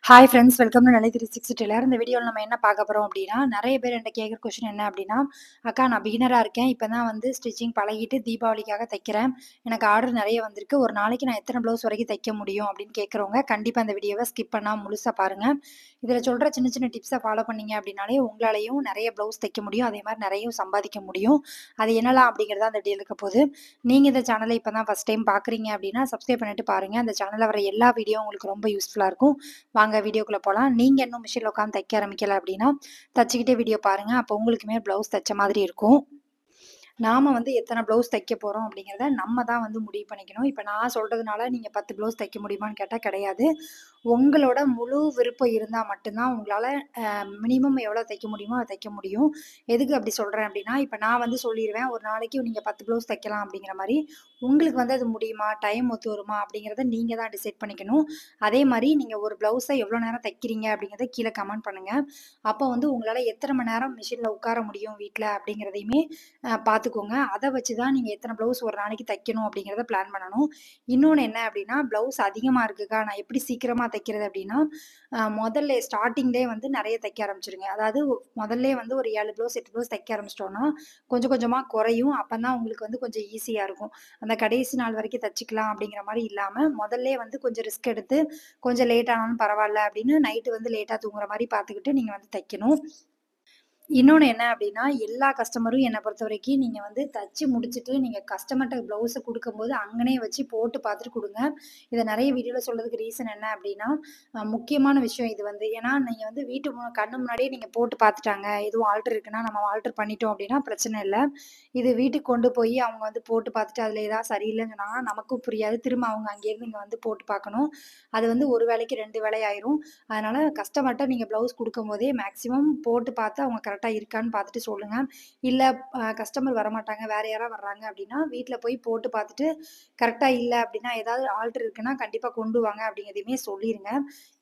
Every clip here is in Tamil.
ஹாய் ஃப்ரெண்ட்ஸ், வெல்கம் டு நிலை 360 டெய்லர். இந்த வீடியோவில் நம்ம என்ன பார்க்க போகிறோம் அப்படின்னா, நிறைய பேர் என்கிட்ட கேட்குற கொஸ்டின் என்ன அப்படின்னா, அக்கா நான் பிகினராக இருக்கேன், இப்போ தான் வந்து ஸ்டிச்சிங் பழகிட்டு தீபாவளிக்காக தைக்கிறேன், எனக்கு ஆர்டர் நிறைய வந்திருக்கு, ஒரு நாளைக்கு நான் எத்தனை ப்ளவுஸ் வரைக்கும் தைக்க முடியும் அப்படின்னு கேட்குறவங்க கண்டிப்பாக இந்த வீடியோவை ஸ்கிப் பண்ணாமல் முழுசாக பாருங்கள். இதில் சொல்கிற சின்ன சின்ன டிப்ஸை ஃபாலோ பண்ணீங்க அப்படின்னாலே உங்களாலையும் நிறைய ப்ளவுஸ் தைக்க முடியும், அதே மாதிரி நிறைய சம்பாதிக்க முடியும். அது என்னலாம் அப்படிங்கிறத அந்த வீடியோ இருக்க போகுது. நீங்கள் இந்த சேனலை இப்போ தான் ஃபஸ்ட் டைம் பார்க்குறீங்க அப்படின்னா சப்ஸ்கிரைப் பண்ணிட்டு பாருங்கள். அந்த சேனலில் வர எல்லா வீடியோ உங்களுக்கு ரொம்ப யூஸ்ஃபுல்லாக இருக்கும். வாங்க வீடியோக்குள்ள போலாம். நீங்க இன்னும் மிஷின்ல உட்காந்து தைக்க ஆரம்பிக்கல அப்படின்னா தச்சுக்கிட்டே வீடியோ பாருங்க. அப்போ உங்களுக்குமே பிளவுஸ் தைச்ச மாதிரி இருக்கும். நாம வந்து எத்தனை ப்ளவுஸ் தைக்க போகிறோம் அப்படிங்கிறத நம்ம தான் வந்து முடிவு பண்ணிக்கணும். இப்போ நான் சொல்கிறதுனால நீங்கள் 10 ப்ளவுஸ் தைக்க முடியுமான்னு கேட்டால் கிடையாது. உங்களோட முழு விருப்பம் இருந்தால் மட்டும்தான் உங்களால் மினிமம் எவ்வளோ தைக்க முடியுமோ அதை தைக்க முடியும். எதுக்கு அப்படி சொல்கிறேன் அப்படின்னா, இப்போ நான் வந்து சொல்லிடுவேன் ஒரு நாளைக்கு நீங்கள் 10 ப்ளவுஸ் தைக்கலாம் அப்படிங்கிற மாதிரி. உங்களுக்கு வந்து அது முடியுமா, டைம் ஒத்து வருமா அப்படிங்கிறத நீங்கள் தான் டிசைட் பண்ணிக்கணும். அதே மாதிரி நீங்கள் ஒரு ப்ளவுஸை எவ்வளோ நேரம் தைக்கிறீங்க அப்படிங்கிறத கீழே கமெண்ட் பண்ணுங்கள். அப்போ வந்து உங்களால் எத்தனை மணி நேரம் மிஷினில் உட்கார முடியும் வீட்டில் அப்படிங்கிறதையுமே பார்த்துக்கோங்க. அதை வச்சு தான் நீங்கள் எத்தனை ப்ளவுஸ் ஒரு நாளைக்கு தைக்கணும் அப்படிங்கிறத பிளான் பண்ணணும். இன்னொன்று என்ன அப்படின்னா, ப்ளவுஸ் அதிகமாக இருக்குக்கா நான் எப்படி சீக்கிரமாக தைக்கிறது அப்படின்னா, முதல்ல ஸ்டார்டிங்லேயே வந்து நிறைய தைக்க ஆரம்பிச்சிருங்க. அதாவது முதல்ல வந்து ஒரு 7 ப்ளவுஸ் 8 ப்ளவுஸ் தைக்க ஆரம்பிச்சிட்டோன்னா கொஞ்சம் கொஞ்சமாக குறையும். அப்போ தான் உங்களுக்கு வந்து கொஞ்சம் ஈஸியாக இருக்கும். அந்த கடைசி நாள் வரைக்கும் தைச்சிக்கலாம் அப்படிங்கிற மாதிரி இல்லாமல் முதல்ல வந்து கொஞ்சம் ரிஸ்க் எடுத்து கொஞ்சம் லேட் ஆனாலும் பரவாயில்ல அப்படின்னு நைட்டு வந்து லேட்டாக தூங்குற மாதிரி பார்த்துக்கிட்டு நீங்கள் வந்து தைக்கணும். இன்னொன்று என்ன அப்படின்னா, எல்லா கஸ்டமரும் என்னை பொறுத்த வரைக்கும் நீங்கள் வந்து தச்சு முடிச்சுட்டு நீங்கள் கஸ்டமர்கிட்ட ப்ளவுஸை கொடுக்கும்போது அங்கனே வச்சு போட்டு பார்த்துட்டு கொடுங்க. இதை நிறைய வீடியோவில் சொல்கிறதுக்கு ரீசன் என்ன அப்படின்னா, முக்கியமான விஷயம் இது வந்து. ஏன்னா நீங்கள் வந்து வீட்டு கண்ணு முன்னாடியே நீங்கள் போட்டு பார்த்துட்டாங்க, எதுவும் ஆல்டர் இருக்குன்னா நம்ம ஆல்டர் பண்ணிட்டோம் அப்படின்னா பிரச்சனை இல்லை. இது வீட்டுக்கு கொண்டு போய் அவங்க வந்து போட்டு பார்த்துட்டு அதில் ஏதாவது சரியில்லைன்னு சொன்னாங்கன்னா நமக்கும் புரியாது. திரும்ப அவங்க அங்கேயிருந்து இங்கே வந்து போட்டு பார்க்கணும். அது வந்து ஒரு வேலைக்கு 2 வேலை ஆயிரும். அதனால் கஸ்டமர்கிட்ட நீங்கள் ப்ளவுஸ் கொடுக்கும்போதே மேக்ஸிமம் போட்டு பார்த்து அவங்க கரெக்டாக இருக்கான்னு பார்த்துட்டு சொல்லுங்கள். இல்லை கஸ்டமர் வரமாட்டாங்க, வேறு யாராவது வர்றாங்க அப்படின்னா வீட்டில் போய் போட்டு பார்த்துட்டு கரெக்டாக இல்லை அப்படின்னா ஏதாவது ஆல்டர் இருக்குன்னா கண்டிப்பாக கொண்டு வாங்க அப்படிங்கிறதையுமே சொல்லிடுங்க.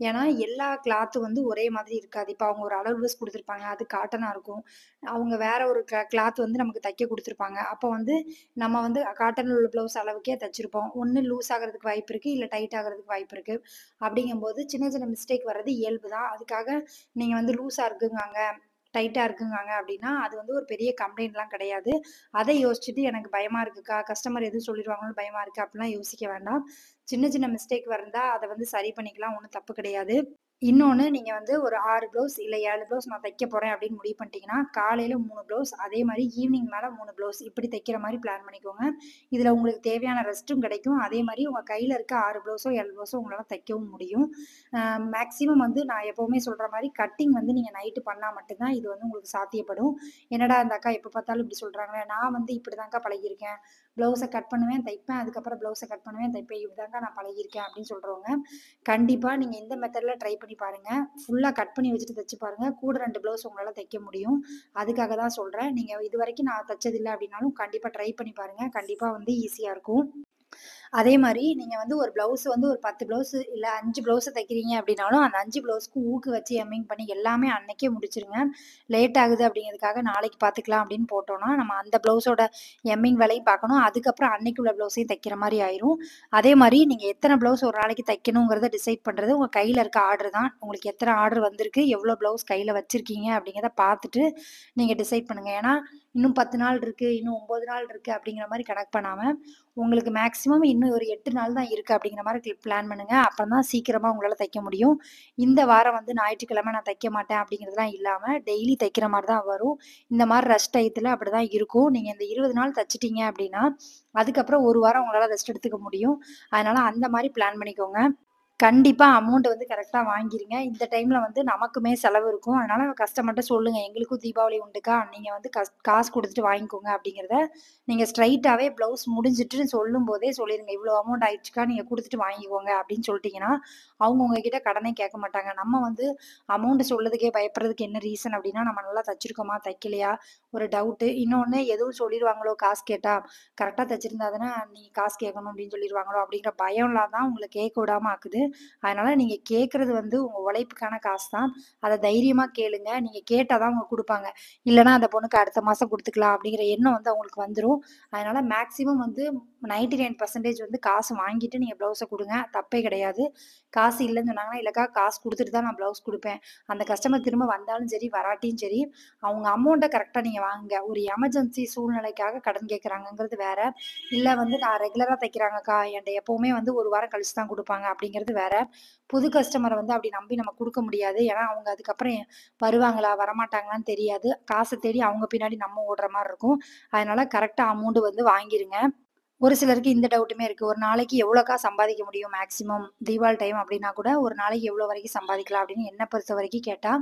ஏன்னா எல்லா கிளாத்தும் வந்து ஒரே மாதிரி இருக்காது. இப்போ அவங்க ஒரு அளவு ப்ளவுஸ் கொடுத்துருப்பாங்க, அது காட்டனாக இருக்கும். அவங்க வேற ஒரு கிளாத் வந்து நமக்கு தைக்க கொடுத்துருப்பாங்க. அப்போ வந்து நம்ம வந்து காட்டனில் உள்ள ப்ளவுஸ் அளவுக்கே தைச்சிருப்போம். ஒன்று லூஸ் ஆகிறதுக்கு வாய்ப்பு இருக்குது, இல்லை டைட் ஆகிறதுக்கு வாய்ப்பு இருக்குது. அப்படிங்கும்போது சின்ன சின்ன மிஸ்டேக் வர்றது இயல்பு தான். அதுக்காக நீங்கள் வந்து லூஸாக இருக்குங்காங்க, டைட்டாக இருக்குங்காங்க அப்படின்னா அது வந்து ஒரு பெரிய கம்ப்ளைண்ட்லாம் கிடையாது. அதை யோசிச்சுட்டு எனக்கு பயமாக இருக்குக்கா, கஸ்டமர் எதுவும் சொல்லிடுவாங்களோன்னு பயமாக இருக்குது அப்படிலாம் யோசிக்க வேண்டாம். சின்ன சின்ன மிஸ்டேக் வந்தால் அதை வந்து சரி பண்ணிக்கலாம், ஒன்றும் தப்பு கிடையாது. இன்னொன்று நீங்கள் வந்து ஒரு 6 ப்ளவுஸ் இல்லை 7 ப்ளவுஸ் நான் தைக்க போகிறேன் அப்படின்னு முடிவு பண்ணிட்டீங்கன்னா, காலையில் 3 ப்ளவுஸ் அதே மாதிரி ஈவினிங் மேலே 3 ப்ளவுஸ் இப்படி தைக்கிற மாதிரி பிளான் பண்ணிக்கோங்க. இதில் உங்களுக்கு தேவையான ரெஸ்ட்டும் கிடைக்கும். அதே மாதிரி உங்கள் கையில் இருக்க 6 ப்ளவுஸோ 7 ப்ளவுஸோ உங்களால் தைக்கவும் முடியும். மேக்ஸிமம் வந்து நான் எப்போவுமே சொல்கிற மாதிரி கட்டிங் வந்து நீங்கள் நைட்டு பண்ணால் மட்டும்தான் இது வந்து உங்களுக்கு சாத்தியப்படும். என்னடா இந்த அக்கா எப்போ பார்த்தாலும் இப்படி சொல்கிறாங்களே, நான் வந்து இப்படி தான்க்கா பழகியிருக்கேன், ப்ளவுஸை கட் பண்ணுவேன் தைப்பேன், அதுக்கப்புறம் ப்ளவுஸை கட் பண்ணுவேன் தைப்பேன், இப்படி தான்க்கா நான் பழகியிருக்கேன் அப்படின்னு சொல்கிறவங்க கண்டிப்பாக நீங்கள் இந்த மெத்தடில் ட்ரை பண்ணி பாருங்கள். ஃபுல்லாக கட் பண்ணி வச்சுட்டு தைச்சு பாருங்கள். கூட 2 ப்ளவுஸ் உங்களால் தைக்க முடியும். அதுக்காக தான் சொல்கிறேன். நீங்கள் இது வரைக்கும் நான் தைச்சதில்லை அப்படின்னாலும் கண்டிப்பாக ட்ரை பண்ணி பாருங்கள். கண்டிப்பாக வந்து ஈஸியாக இருக்கும். அதே மாதிரி நீங்கள் வந்து ஒரு ப்ளவுஸ் வந்து ஒரு 10 ப்ளவுஸு இல்லை 5 ப்ளவுஸு தைக்கிறீங்க அப்படின்னாலும் அந்த 5 ப்ளவுஸ்க்கு ஊக்கு வச்சு எம்மிங் பண்ணி எல்லாமே அன்னைக்கே முடிச்சிருங்க. லேட் ஆகுது அப்படிங்கிறதுக்காக நாளைக்கு பார்த்துக்கலாம் அப்படின்னு போட்டோம்னா நம்ம அந்த ப்ளவுஸோட எம்மிங் வேலையும் பார்க்கணும். அதுக்கப்புறம் அன்னைக்கு உள்ள ப்ளவுஸையும் தைக்கிற மாதிரி ஆயிரும். அதே மாதிரி நீங்கள் எத்தனை ப்ளவுஸ் ஒரு நாளைக்கு தைக்கணுங்கிறத டிசைட் பண்ணுறது உங்கள் கையில் இருக்க ஆர்டர் தான். உங்களுக்கு எத்தனை ஆர்டர் வந்திருக்கு, எவ்வளோ ப்ளவுஸ் கையில் வச்சுருக்கீங்க அப்படிங்கிறத பார்த்துட்டு நீங்கள் டிசைட் பண்ணுங்கள். ஏன்னா இன்னும் 10 நாள் இருக்குது, இன்னும் 9 நாள் இருக்குது அப்படிங்கிற மாதிரி கணக்கு பண்ணாமல் உங்களுக்கு மேக்ஸிமம் இன்னும் ஒரு 8 நாள் தான் இருக்குது அப்படிங்கிற மாதிரி பிளான் பண்ணுங்கள். அப்போ தான் சீக்கிரமாக உங்களால் தைக்க முடியும். இந்த வாரம் வந்து ஞாயிற்றுக்கிழமை நான் தைக்க மாட்டேன் அப்படிங்கிறதுலாம் இல்லாமல் டெய்லி தைக்கிற மாதிரி தான் வரும். இந்த மாதிரி ரெஸ்ட் டயத்தில் அப்படி தான் இருக்கும். நீங்கள் இந்த 20 நாள் தைச்சிட்டிங்க அப்படின்னா அதுக்கப்புறம் ஒரு வாரம் உங்களால் ரெஸ்ட் எடுத்துக்க முடியும். அதனால் அந்த மாதிரி பிளான் பண்ணிக்கோங்க. கண்டிப்பா அமௌண்ட் வந்து கரெக்ட்டா வாங்கிருங்க. இந்த டைம்ல வந்து நமக்குமே செலவு இருக்கும். அதனால கஸ்டமர்ட்ட சொல்லுங்க. எங்களுக்கும் தீபாவளி உண்டுக்கா. நீங்க வந்து காசு குடுத்துட்டு வாங்கிக்கோங்க அப்படிங்கிறத நீங்க ஸ்ட்ரெய்ட்டாவே ப்ளவுஸ் முடிஞ்சுட்டு சொல்லும்போதே சொல்லிருங்க. இவ்வளோ அமௌண்ட் ஆயிடுச்சுக்கா, நீங்க குடுத்துட்டு வாங்கிக்கோங்க அப்படின்னு சொல்லிட்டீங்கன்னா, அவங்க உங்ககிட்ட கடனே கேட்க மாட்டாங்க. நம்ம வந்து அமௌண்ட் சொல்றதுக்கே பயப்படுறதுக்கு என்ன ரீசன் அப்படின்னா, நம்ம நல்லா தச்சிருக்கோமா, தைக்கலையா ஒரு டவுட்டு. இன்னொன்னு எதுவும் சொல்லிருவாங்களோ காசு கேட்டா, கரெக்ட்டா தச்சிருந்தா தானே நீ காசு கேட்கணும் அப்படின்னு சொல்லிருவாங்களோ அப்படிங்கிற பயம்லாம் தான் உங்கள கேட்க விடாம ஆக்குது. அதனால நீங்க கேட்கறது வந்து உங்க உழைப்புக்கான காசு தான். அத தைரியமா கேளுங்க. நீங்க கேட்டா தான் அவங்க குடுப்பாங்க. இல்லன்னா அந்த பொண்ணுக்கு அடுத்த மாசம் குடுத்துக்கலாம் அப்படிங்கிற எண்ணம் வந்து அவங்களுக்கு வந்துரும். அதனால மேக்ஸிமம் வந்து 99% வந்து காசு வாங்கிட்டு நீங்க ப்ளவுஸ குடுங்க. தப்பே கிடையாது. காசு இல்லன்னு சொன்னாங்கன்னா, "இல்லக்கா காசு குடுத்துட்டு தான் நான் ப்ளவுஸ் குடுப்பேன்." அந்த கஸ்டமர் திரும்ப வந்தாலும் சரி, வராட்டியும் சரி, அவங்க அமௌண்ட்ட கரெக்ட்டா நீங்க வாங்குங்க. ஒரு எமர்ஜென்சி சூழ்நிலைக்காக கடன் கேட்கறாங்கங்கிறது வேற. இல்ல வந்து நான் ரெகுலரா தைக்கிறாங்கக்கா, என்ட்ட எப்பவுமே வந்து 1 வாரம் கழிச்சு தான் குடுப்பாங்க அப்படிங்கிறது வேற. புது கஸ்டமர வந்து அப்படி நம்பி நம்ம குடுக்க முடியாது. ஏன்னா, அவங்க அதுக்கப்புறம் வருவாங்களா, வரமாட்டாங்களான்னு தெரியாது. காச தேடி அவங்க பின்னாடி நம்ம ஓடுற மாரி இருக்கும். அதனால கரெக்ட்டா அமௌண்ட் வந்து வாங்கிருங்க. ஒரு சிலருக்கு இந்த டவுட்டுமே இருக்கு. ஒரு நாளைக்கு எவ்வளோக்கா சம்பாதிக்க முடியும் மேக்ஸிமம்? தீபாவளி டைம் அப்டின்னா கூட, ஒரு நாளைக்கு எவ்வளோ வரைக்கும் சம்பாதிக்கலாம் அப்படின்னு என்ன பொறுத்தவரைக்கும் கேட்டா,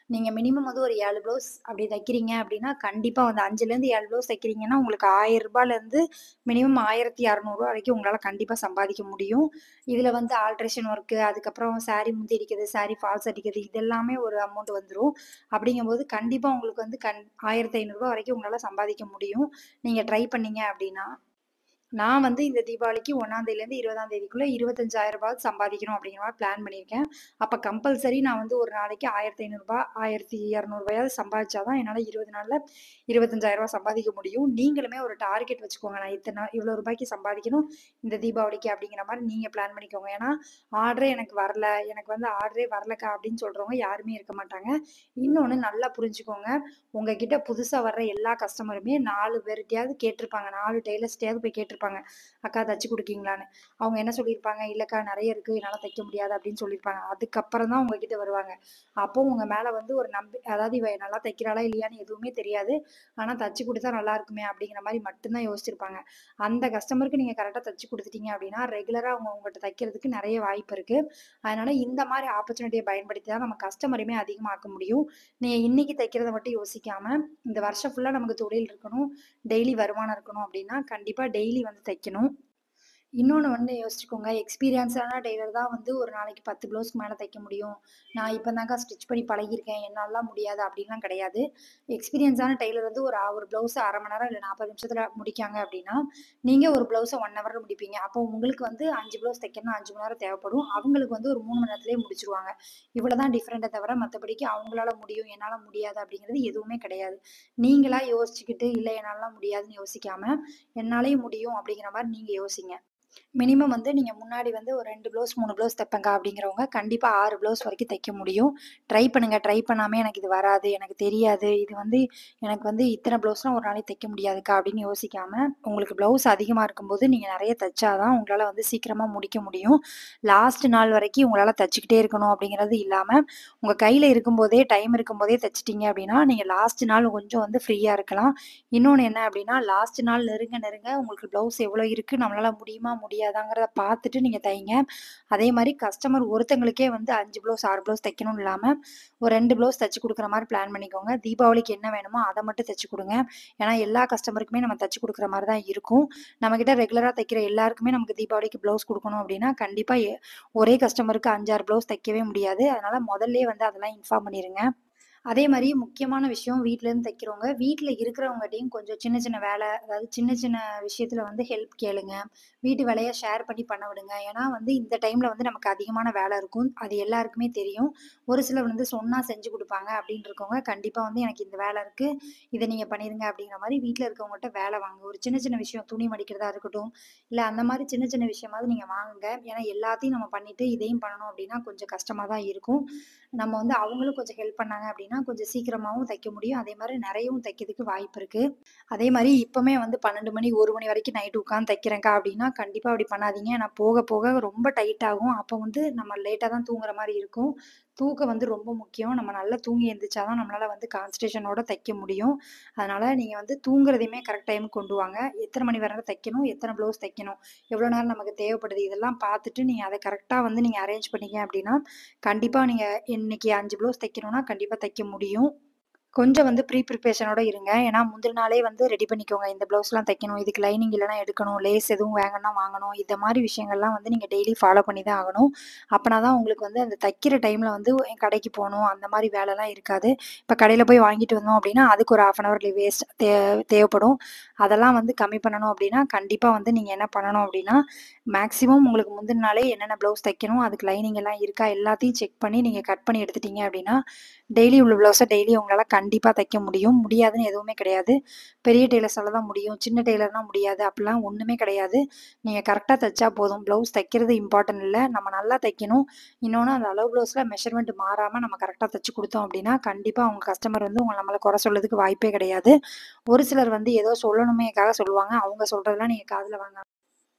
நீங்க மினிமம் வந்து ஒரு 7 ப்ளவுஸ் அப்படி தைக்கிறீங்க அப்படின்னா, கண்டிப்பா வந்து 5லேருந்து 7 ப்ளவுஸ் தைக்கிறீங்கன்னா, உங்களுக்கு ரூ. 1000லேருந்து மினிமம் ரூ. 1200 வரைக்கும் உங்களால கண்டிப்பா சம்பாதிக்க முடியும். இதுல வந்து ஆல்ட்ரேஷன் ஒர்க்கு, அதுக்கப்புறம் சாரி முந்தி அடிக்கிறது, சாரி ஃபால்ஸ் அடிக்கிறது இது எல்லாமே ஒரு அமௌண்ட் வந்துரும். அப்படிங்கும்போது கண்டிப்பா உங்களுக்கு வந்து ரூ. 1500 வரைக்கும் உங்களால சம்பாதிக்க முடியும். நீங்க ட்ரை பண்ணீங்க அப்படின்னா. நான் வந்து இந்த தீபாவளிக்கு 1ஆம் தேதியிலேருந்து 20ஆம் தேதிக்குள்ள ரூ. 25,000 சம்பாதிக்கணும் அப்படிங்கிற மாரி பிளான் பண்ணியிருக்கேன். அப்ப கம்பல்சரி நான் வந்து ஒரு நாளைக்கு ரூ. 1,500 ரூ. 1,200 சம்பாதிச்சா தான் என்னால 20 நாள்ல ரூ. 25,000 சம்பாதிக்க முடியும். நீங்களுமே ஒரு டார்கெட் வச்சுக்கோங்க. நான் இத்தன நாள் இவ்வளோ ரூபாய்க்கு சம்பாதிக்கணும் இந்த தீபாவளிக்கு அப்படிங்கிற மாரி நீங்க பிளான் பண்ணிக்கோங்க. ஏன்னா, ஆர்டரே எனக்கு வரல, எனக்கு வந்து ஆர்டரே வரலக்கா அப்படின்னு சொல்றவங்க யாருமே இருக்க மாட்டாங்க. இன்னொன்னு நல்லா புரிஞ்சுக்கோங்க. உங்ககிட்ட புதுசா வர்ற எல்லா கஸ்டமருமே 4 பேர்ட்டயாவது கேட்டிருப்பாங்க. 4 டெய்லர்ஸ்ட்டயாவது போய் கேட்டிருப்பாங்க. "அக்கா தச்சு குடுக்கீங்களான்னு?" அவங்க என்ன சொல்லியிருப்பாங்க, "இல்லக்கா நெறைய இருக்கு. என்னால தைக்க முடியாது." அப்படின்னு சொல்லியிருப்பாங்க. அதுக்கப்புறம் தான் உங்ககிட்ட வருவாங்க. அப்போ உங்க மேல வந்து ஒரு அதாவது இவ நல்லா தைக்கிறாளா இல்லையான்னு எதுவுமே தெரியாது. ஆனா தச்சு குடுத்தா நல்லா இருக்குமே அப்படிங்கிற மாரி மட்டும் தான் யோசிச்சிருப்பாங்க. அந்த கஸ்டமருக்கு நீங்க கரெக்ட்டா தச்சு குடுத்துட்டீங்க அப்படின்னா, ரெகுலரா அவங்க உங்கட்ட தைக்கிறதுக்கு நெறைய வாய்ப்பு இருக்கு. அதனால இந்த மாரி ஆப்பர்ச்சுனிட்டிய பயன்படுத்தி தான் நம்ம கஸ்டமரையுமே அதிகமாக்க முடியும். நீங்க இன்னைக்கு தைக்கிறத மட்டும் யோசிக்காம, இந்த வருஷம் ஃபுல்லா நமக்கு தொழில் இருக்கணும், டெய்லி வருமானம் இருக்கணும் அப்டின்னா, கண்டிப்பா டெய்லி வந்து தைக்கணும். இன்னொன்னு வந்து யோசிச்சுக்கோங்க. எக்ஸ்பீரியன்ஸான டெய்லர் தான் வந்து ஒரு நாளைக்கு 10 ப்ளவுஸ்க்கு மேல தைக்க முடியும். நான் இப்ப தான்க்கா ஸ்டிச் பண்ணி பழகியிருக்கேன். என்னாலலாம் முடியாது அப்டின்லாம் கிடையாது. எக்ஸ்பீரியன்ஸான டெய்லர் வந்து ஒரு ப்ளவுஸ 1/2 மணி நேரம் இல்ல 40 நிமிஷத்துல முடிக்காங்க அப்டின்னா, நீங்க ஒரு ப்ளவுஸ 1 ஹவர்ல முடிப்பீங்க. அப்போ உங்களுக்கு வந்து 5 ப்ளவுஸ் தைக்கணும்னா 5 மணி நேரம் தேவைப்படும். அவங்களுக்கு வந்து ஒரு 3 மணி நேரத்திலேயே முடிச்சுருவாங்க. இவ்வளோ தான் டிஃபரெண்ட்டே தவிர மத்தபடிக்கு அவங்களால முடியும், என்னால முடியாது அப்டிங்கிறது எதுவுமே கிடையாது. நீங்களா யோசிச்சுக்கிட்டு, இல்ல என்னாலலாம் முடியாதுன்னு யோசிக்காம, என்னாலயும் முடியும் அப்டிங்கிற மாரி நீங்க யோசிங்க. மினிமம் வந்து நீங்க முன்னாடி வந்து ஒரு 2 ப்ளவுஸ், 3 ப்ளவுஸ் தைப்பேன்க்கா அப்படிங்கிறவங்க, கண்டிப்பா 6 ப்ளவுஸ் வரைக்கும் தைக்க முடியும். ட்ரை பண்ணுங்க. ட்ரை பண்ணாம எனக்கு இது வராது, எனக்கு தெரியாது, இது வந்து எனக்கு வந்து இத்தன ப்ளவுஸ்லாம் ஒரு நாளைக்கு தைக்க முடியாதுக்கா அப்படின்னு யோசிக்காம, உங்களுக்கு ப்ளவுஸ் அதிகமா இருக்கும்போது நீங்க நெறைய தச்சா தான் உங்களால வந்து சீக்கிரமா முடிக்க முடியும். லாஸ்ட் நாள் வரைக்கும் உங்களால தச்சுக்கிட்டே இருக்கணும் அப்படிங்கிறது இல்லாம, உங்க கையில இருக்கும்போதே, டைம் இருக்கும்போதே தச்சுட்டீங்க அப்படின்னா, நீங்க லாஸ்ட் நாள் கொஞ்சம் வந்து ஃப்ரீயா இருக்கலாம். இன்னொன்னு என்ன அப்படின்னா, லாஸ்ட் நாள் நெருங்க நெருங்க உங்களுக்கு ப்ளவுஸ் எவ்வளோ இருக்கு, நம்மளால முடியுமா, முடியாதாங்கிறத பார்த்துட்டு நீங்க தைங்க. அதே மாரி கஸ்டமர் ஒருத்தங்களுக்கே வந்து 5 ப்ளவுஸ், 6 ப்ளவுஸ் தைக்கணும்னு இல்லாம, ஒரு 2 ப்ளவுஸ் தச்சு குடுக்குற மாரி பிளான் பண்ணிக்கோங்க. தீபாவளிக்கு என்ன வேணுமோ அத மட்டும் தச்சு குடுங்க. ஏன்னா, எல்லா கஸ்டமருக்குமே நம்ம தச்சு குடுக்குற மாரி தான் இருக்கும். நம்மகிட்ட ரெகுலரா தைக்கிற எல்லாருக்குமே நமக்கு தீபாவளிக்கு ப்ளவுஸ் குடுக்கணும் அப்படின்னா, கண்டிப்பா ஒரே கஸ்டமருக்கு 5, 6 ப்ளவுஸ் தைக்கவே முடியாது. அதனால முதல்லயே வந்து அதெல்லாம் இன்ஃபார்ம் பண்ணிருங்க. அதே மாரி முக்கியமான விஷயம் வீட்லருந்து தைக்கிறவங்க, வீட்ல இருக்கிறவங்கட்டயும் கொஞ்சம் சின்ன சின்ன வேல, அதாவது சின்ன சின்ன விஷயத்துல வந்து ஹெல்ப் கேளுங்க. வீட்டு வேலைய ஷேர் பண்ணி பண்ண விடுங்க. ஏன்னா வந்து இந்த டைம்ல வந்து நமக்கு அதிகமான வேல இருக்கும். அது எல்லாருக்குமே தெரியும். ஒரு சிலர் வந்து சொன்னா செஞ்சு குடுப்பாங்க அப்படின்னு இருக்கவங்க, கண்டிப்பா வந்து எனக்கு இந்த வேல இருக்கு. இத நீங்க பண்ணிருங்க அப்படிங்கிற மாரி வீட்ல இருக்கவங்கட்ட வேல வாங்குங்க. ஒரு சின்ன சின்ன விஷயம் துணி மடிக்கிறதா இருக்கட்டும், இல்ல அந்த மாரி சின்ன சின்ன விஷயமாவது நீங்க வாங்குங்க. ஏன்னா எல்லாத்தையும் நம்ம பண்ணிட்டு இதையும் பண்ணணும் அப்படின்னா கொஞ்சம் கஷ்டமா தான் இருக்கும். நம்ம வந்து அவங்களும் கொஞ்சம் ஹெல்ப் பண்ணாங்க அப்படின்னா, கொஞ்சம் சீக்கிரமாவும் தைக்க முடியும். அதே மாரி நெறையவும் தைக்கிறதுக்கு வாய்ப்பு இருக்கு. அதே மாரி இப்பமே வந்து 12 மணி, 1 மணி வரைக்கும் நைட் உட்காந்து தைக்கிறேன்க்கா அப்படின்னா, கண்டிப்பா அப்படி பண்ணாதீங்க. ஏன்னா போக போக ரொம்ப டைட் ஆகும். அப்போ வந்து நம்ம லேட்டா தான் தூங்குற மாரி இருக்கும். தூக்கம் வந்து ரொம்ப முக்கியம். நம்ம நல்லா தூங்கி எந்திரிச்சா தான் நம்மளால வந்து கான்சன்ட்ரேஷனோட தைக்க முடியும். அதனால நீங்க வந்து தூங்குறதையுமே கரெக்ட் டைமுக்கு கொண்டு வாங்க. எத்தன மணி வரை தைக்கணும், எத்தன ப்ளவுஸ் தைக்கணும், எவ்வளோ நேரம் நமக்கு தேவைப்படுது, இதெல்லாம் பார்த்துட்டு நீங்க அத கரெக்ட்டா வந்து நீங்க அரேஞ்ச் பண்ணீங்க அப்படின்னா, கண்டிப்பா நீங்க இன்னைக்கு 5 ப்ளவுஸ் தைக்கணும்னா கண்டிப்பா தைக்க முடியும். கொஞ்சம் வந்து ப்ரிப்பரேஷனோட இருங்க. ஏன்னா, முந்தின நாளே வந்து ரெடி பண்ணிக்கோங்க. இந்த ப்ளவுஸ்லாம் தைக்கணும். இதுக்கு லைனிங் இல்லன்னா எடுக்கணும். லேஸ் எதுவும் வாங்கணும்னா வாங்கணும். இந்த மாரி விஷயங்கள்லாம் வந்து நீங்க டெய்லி ஃபாலோ பண்ணி தான் ஆகணும். அப்பனா தான் உங்களுக்கு வந்து அந்த தைக்கிற டைம்ல வந்து கடைக்கு போணும். அந்த மாரி வேலைலாம் இருக்காது. இப்ப கடையில போய் வாங்கிட்டு வந்தோம் அப்டின்னா, அதுக்கு ஒரு 1/2 ஹவர் வேஸ்ட் தேவைப்படும். அதெல்லாம் வந்து கம்மி பண்ணணும் அப்டின்னா, கண்டிப்பா வந்து நீங்க என்ன பண்ணணும் அப்டின்னா, மேக்ஸிமம் உங்களுக்கு முந்தின நாளே என்னென்ன ப்ளவுஸ் தைக்கணும், அதுக்கு லைனிங் எல்லாம் இருக்கா எல்லாத்தையும் செக் பண்ணி நீங்க கட் பண்ணி எடுத்துட்டீங்க அப்டின்னா, டெய்லி உள்ள ப்ளவுஸ டெய்லி உங்களால கண்டிப்பாக தைக்க முடியும். முடியாதுன்னு எதுவுமே கிடையாது. பெரிய டெய்லர்ஸால தான் முடியும், சின்ன டெய்லர்னால் முடியாது அப்படிலாம் ஒன்றுமே கிடையாது. நீங்கள் கரெக்டாக தைச்சா போதும். ப்ளவுஸ் தைக்கிறது இம்பார்ட்டன்ட் இல்லை, நம்ம நல்லா தைக்கணும். இன்னொன்று அந்த அளவு ப்ளவுஸில் மெஷர்மெண்ட் மாறாமல் நம்ம கரெக்டாக தைச்சி கொடுத்தோம் அப்படின்னா கண்டிப்பாக அவங்க கஸ்டமர் வந்து நம்மளை குறை சொல்றதுக்கு வாய்ப்பே கிடையாது. ஒரு சிலர் வந்து ஏதோ சொல்லணுமேக்காக சொல்லுவாங்க. அவங்க சொல்கிறதெல்லாம் நீங்கள் காதில் வாங்க.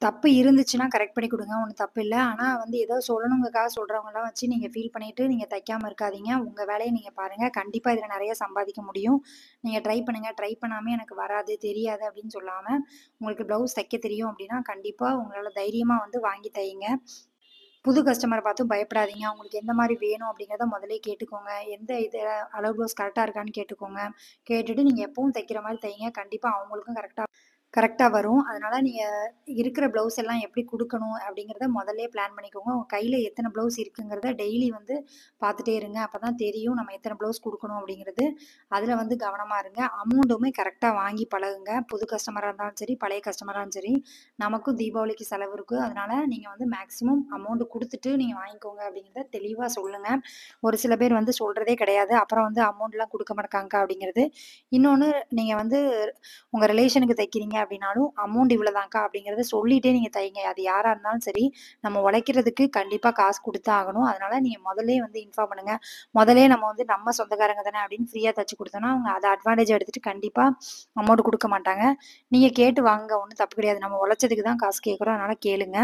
தப்பு இருந்துச்சுன்னா கரெக்ட் பண்ணி கொடுங்க, ஒன்றும் தப்பு இல்லை. ஆனால் வந்து ஏதோ சொல்லணுங்கக்காக சொல்கிறவங்களாம் வச்சு நீங்கள் ஃபீல் பண்ணிவிட்டு நீங்கள் தைக்காமல் இருக்காதீங்க. உங்கள் வேலையை நீங்கள் பாருங்கள். கண்டிப்பாக இதில் நிறைய சம்பாதிக்க முடியும். நீங்கள் ட்ரை பண்ணுங்கள். ட்ரை பண்ணாமல் எனக்கு வராது தெரியாது அப்படின்னு சொல்லாமல் உங்களுக்கு ப்ளவுஸ் தைக்க தெரியும் அப்படின்னா கண்டிப்பாக உங்களால் தைரியமாக வந்து வாங்கி தையுங்க. புது கஸ்டமரை பார்த்தும் பயப்படாதீங்க. அவங்களுக்கு எந்த மாதிரி வேணும் அப்படிங்கிறத முதலே கேட்டுக்கோங்க. எந்த இது அளவு ப்ளவுஸ் கரெக்டாக இருக்கான்னு கேட்டுக்கோங்க. கேட்டுட்டு நீங்கள் எப்பவும் தைக்கிற மாதிரி தைங்க. கண்டிப்பாக அவங்களுக்கும் கரெக்டாக வரும். அதனால் நீங்கள் இருக்கிற ப்ளவுஸ் எல்லாம் எப்படி கொடுக்கணும் அப்படிங்கிறத முதல்லே பிளான் பண்ணிக்கோங்க. உங்கள் கையில் எத்தனை ப்ளவுஸ் இருக்குங்கிறத டெய்லி வந்து பார்த்துட்டே இருங்க. அப்போ தான் தெரியும் நம்ம எத்தனை ப்ளவுஸ் கொடுக்கணும் அப்படிங்கிறது. அதில் வந்து கவனமாக இருங்க. அமௌண்ட்டுமே கரெக்டாக வாங்கி பழகுங்க. புது கஸ்டமராக இருந்தாலும் சரி, பழைய கஸ்டமராக இருந்தாலும் சரி, நமக்கும் தீபாவளிக்கு செலவு இருக்குது. அதனால் நீங்கள் வந்து மேக்ஸிமம் அமௌண்ட்டு கொடுத்துட்டு நீங்கள் வாங்கிக்கோங்க அப்படிங்கிறத தெளிவாக சொல்லுங்கள். ஒரு சில பேர் வந்து சொல்கிறதே கிடையாது. அப்புறம் வந்து அமௌண்ட்லாம் கொடுக்க மாட்டாங்க அப்படிங்கிறது. இன்னொன்று, நீங்கள் வந்து உங்கள் ரிலேஷனுக்கு தைக்கிறீங்க அப்படின்னாலும் அமௌண்ட் இவ்வளோதான்க்கா அப்படிங்கிறத சொல்லிகிட்டே நீங்கள் தைங்க. அது யாராக இருந்தாலும் சரி, நம்ம உழைக்கிறதுக்கு கண்டிப்பாக காசு கொடுத்தா ஆகணும். அதனால் நீங்கள் முதல்லே வந்து இன்ஃபார்ம் பண்ணுங்கள். முதலே நம்ம வந்து நம்ம சொந்தக்காரங்க தானே அப்படின்னு ஃப்ரீயாக தைச்சி கொடுத்தோன்னா அவங்க அதை அட்வான்டேஜ் எடுத்துகிட்டு கண்டிப்பாக அமௌண்ட் கொடுக்க மாட்டாங்க. நீங்கள் கேட்டு வாங்க, ஒன்றும் தப்பு கிடையாது. நம்ம உழைச்சதுக்கு தான் காசு கேட்குறோம், அதனால் கேளுங்க.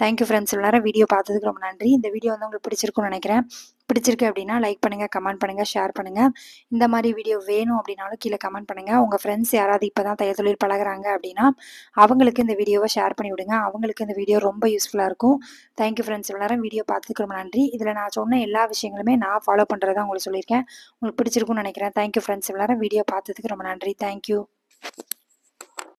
Thank you friends. எல்லாரும் வீடியோ பார்த்ததுக்கு ரொம்ப நன்றி. இந்த வீடியோ வந்து உங்களுக்கு பிடிச்சிருக்குன்னு நினைக்கிறேன். பிடிச்சிருக்கு அப்படின்னா லைக் பண்ணுங்கள், கமெண்ட் பண்ணுங்கள், ஷேர் பண்ணுங்கள். இந்த மாதிரி வீடியோ வேணும் அப்படின்னாலும் கீழே கமெண்ட் பண்ணுங்கள். உங்கள் ஃப்ரெண்ட்ஸ் யாராவது இப்போ தான் தையல் தொழில் பழகுறாங்க அப்படின்னா அவங்களுக்கு இந்த வீடியோவை ஷேர் பண்ணி விடுங்க. அவங்களுக்கு இந்த வீடியோ ரொம்ப யூஸ்ஃபுல்லாக இருக்கும். Thank you friends. எல்லாரும் வீடியோ பார்த்துக்கு ரொம்ப நன்றி. இதில் நான் சொன்ன எல்லா விஷயங்களுமே நான் ஃபாலோ பண்ணுறதா உங்களுக்கு சொல்லியிருக்கேன். உங்களுக்கு பிடிச்சிருக்குன்னு நினைக்கிறேன். Thank you friends. எல்லாரும் வீடியோ பார்த்ததுக்கு ரொம்ப நன்றி. தேங்க்யூ.